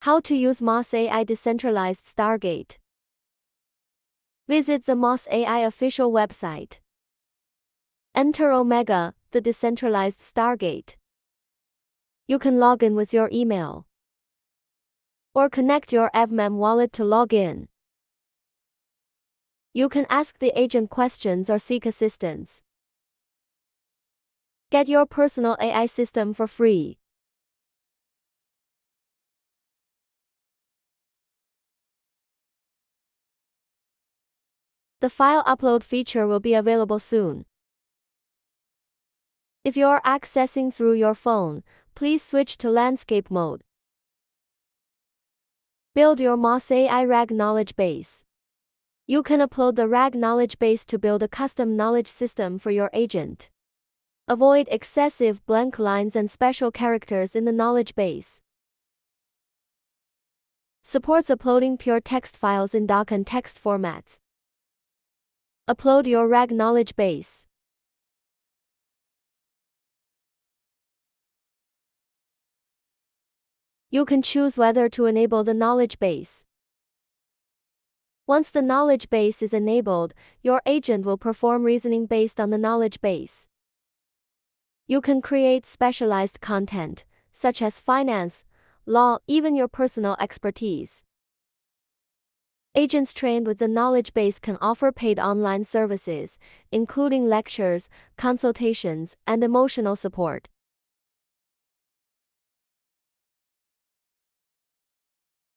How to use MOSS AI Decentralized Stargate. Visit the MOSS AI official website. Enter Omega, the decentralized Stargate. You can log in with your email or connect your AVMEM wallet to log in. You can ask the agent questions or seek assistance. Get your personal AI system for free. The file upload feature will be available soon. If you are accessing through your phone, please switch to landscape mode. Build your MOSS AI RAG knowledge base. You can upload the RAG knowledge base to build a custom knowledge system for your agent. Avoid excessive blank lines and special characters in the knowledge base. Supports uploading pure text files in doc and text formats. Upload your RAG knowledge base. You can choose whether to enable the knowledge base. Once the knowledge base is enabled, your agent will perform reasoning based on the knowledge base. You can create specialized content, such as finance, law, even your personal expertise. Agents trained with the knowledge base can offer paid online services, including lectures, consultations, and emotional support.